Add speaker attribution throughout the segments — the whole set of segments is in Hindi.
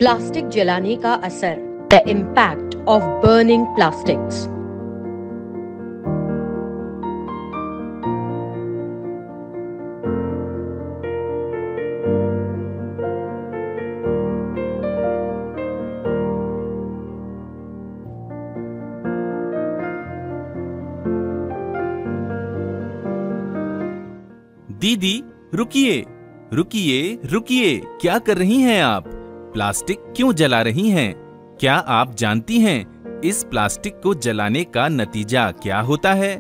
Speaker 1: प्लास्टिक जलाने का असर, the impact of burning plastics.
Speaker 2: दीदी रुकिए रुकिए रुकिए, क्या कर रही हैं आप? प्लास्टिक क्यों जला रही हैं? क्या आप जानती हैं इस प्लास्टिक को जलाने का नतीजा क्या होता है?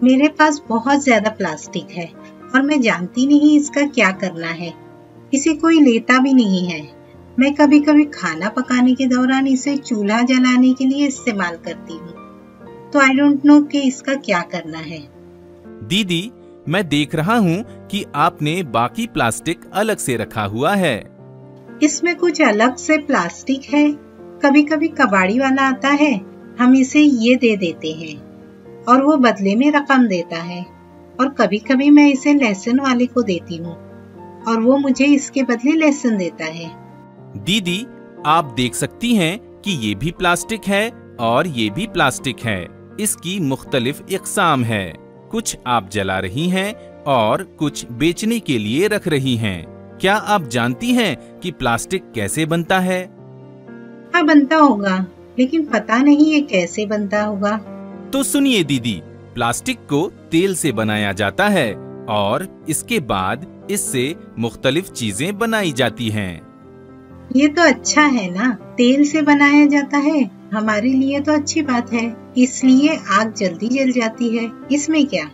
Speaker 3: मेरे पास बहुत ज्यादा प्लास्टिक है और मैं जानती नहीं इसका क्या करना है। इसे कोई लेता भी नहीं है। मैं कभी कभी खाना पकाने के दौरान इसे चूल्हा जलाने के लिए इस्तेमाल करती हूँ, तो आई डोंट नो कि इसका क्या करना है।
Speaker 2: दीदी, मैं देख रहा हूँ कि आपने बाकी प्लास्टिक अलग से रखा हुआ है।
Speaker 3: इसमें कुछ अलग से प्लास्टिक है। कभी कभी कबाड़ी वाला आता है, हम इसे ये दे देते हैं और वो बदले में रकम देता है। और कभी कभी मैं इसे लहसुन वाले को देती हूँ और वो मुझे इसके बदले लहसुन देता है।
Speaker 2: दीदी, आप देख सकती हैं कि ये भी प्लास्टिक है और ये भी प्लास्टिक है। इसकी मुख्तलिफ इक़साम है। कुछ आप जला रही हैं और कुछ बेचने के लिए रख रही हैं। क्या आप जानती हैं कि प्लास्टिक कैसे बनता है?
Speaker 3: हाँ, बनता होगा, लेकिन पता नहीं ये कैसे बनता होगा।
Speaker 2: तो सुनिए दीदी, प्लास्टिक को तेल से बनाया जाता है और इसके बाद इससे मुख्तलिफ चीजें बनाई जाती हैं।
Speaker 3: ये तो अच्छा है ना, तेल से बनाया जाता है, हमारे लिए तो अच्छी बात है। इसलिए आग जल्दी जल जाती है। इसमें क्या?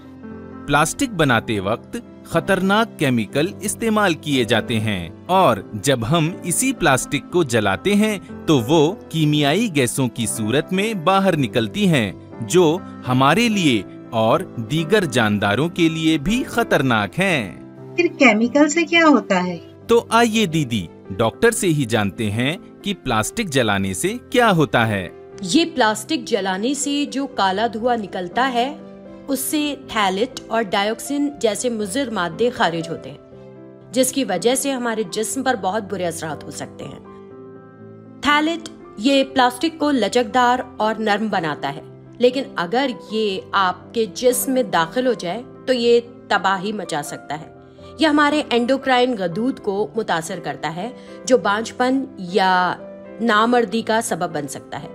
Speaker 2: प्लास्टिक बनाते वक्त खतरनाक केमिकल इस्तेमाल किए जाते हैं और जब हम इसी प्लास्टिक को जलाते हैं तो वो कीमियाई गैसों की सूरत में बाहर निकलती हैं, जो हमारे लिए और दीगर जानदारों के लिए भी खतरनाक हैं।
Speaker 3: फिर केमिकल से क्या होता है?
Speaker 2: तो आइए दीदी, डॉक्टर से ही जानते हैं कि प्लास्टिक जलाने से क्या होता है।
Speaker 1: ये प्लास्टिक जलाने से जो काला धुआं निकलता है, उससे थैलेट और डाइऑक्सिन जैसे मुज़िर मादे खारिज होते हैं, जिसकी वजह से हमारे जिस्म पर बहुत बुरे असरात हो सकते हैं। थैलेट ये प्लास्टिक को लचकदार और नरम बनाता है, लेकिन अगर ये आपके जिस्म में दाखिल हो जाए तो ये तबाही मचा सकता है। ये हमारे एंडोक्राइन गदूद को मुतासर करता है, जो बांझपन या नामर्दी का सबब बन सकता है।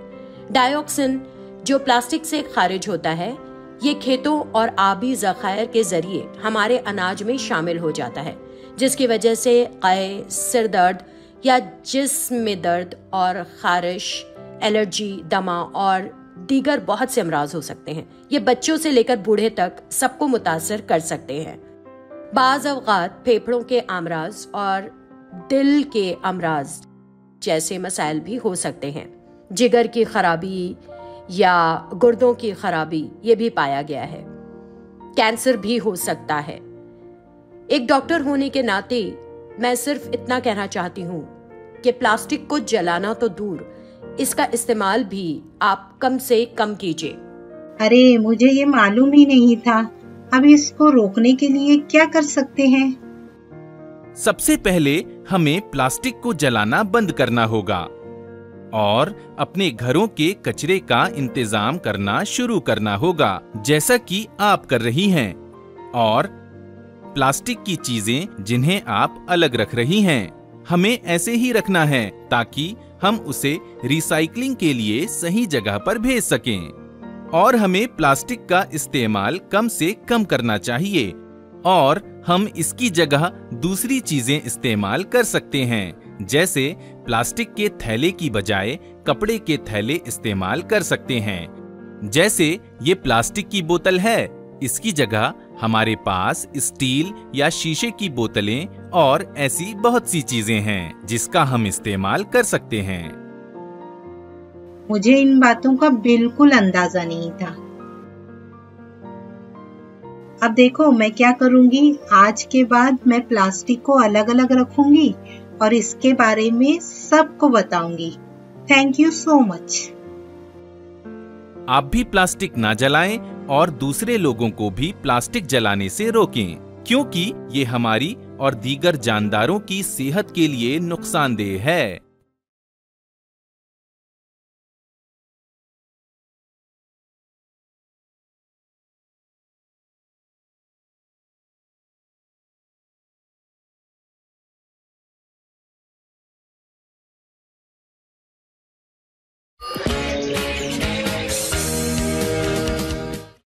Speaker 1: डाइऑक्सिन जो प्लास्टिक से खारिज होता है, ये खेतों और आबी ज़खायर के जरिए हमारे अनाज में शामिल हो जाता है, जिसकी वजह से क़य, सिर दर्द या जिस्म में दर्द और खारिश, एलर्जी, दमा और दीगर बहुत से अमराज हो सकते हैं। ये बच्चों से लेकर बूढ़े तक सबको मुतासर कर सकते हैं। बाज़ अवक़ात फेफड़ों के अमराज और दिल के अमराज जैसे मसाइल भी हो सकते हैं। जिगर की खराबी या गुर्दों की खराबी ये भी पाया गया है। कैंसर भी हो सकता है। एक डॉक्टर होने के नाते मैं सिर्फ इतना कहना चाहती हूँ कि प्लास्टिक को जलाना तो दूर, इसका इस्तेमाल भी आप कम से कम कीजिए।
Speaker 3: अरे, मुझे ये मालूम ही नहीं था। अब इसको रोकने के लिए क्या कर सकते हैं?
Speaker 2: सबसे पहले हमें प्लास्टिक को जलाना बंद करना होगा और अपने घरों के कचरे का इंतजाम करना शुरू करना होगा, जैसा कि आप कर रही हैं। और प्लास्टिक की चीजें जिन्हें आप अलग रख रही हैं, हमें ऐसे ही रखना है ताकि हम उसे रिसाइकलिंग के लिए सही जगह पर भेज सकें। और हमें प्लास्टिक का इस्तेमाल कम से कम करना चाहिए और हम इसकी जगह दूसरी चीजें इस्तेमाल कर सकते हैं, जैसे प्लास्टिक के थैले की बजाय कपड़े के थैले इस्तेमाल कर सकते हैं। जैसे ये प्लास्टिक की बोतल है, इसकी जगह हमारे पास स्टील या शीशे की बोतलें और ऐसी बहुत सी चीजें हैं जिसका हम इस्तेमाल कर सकते हैं।
Speaker 3: मुझे इन बातों का बिल्कुल अंदाजा नहीं था। अब देखो मैं क्या करूंगी। आज के बाद मैं प्लास्टिक को अलग अलग रखूंगी और इसके बारे में सबको बताऊंगी। Thank you so much.
Speaker 2: आप भी प्लास्टिक ना जलाएं और दूसरे लोगों को भी प्लास्टिक जलाने से रोकें, क्योंकि ये हमारी और दीगर जानदारों की सेहत के लिए नुकसानदेह है।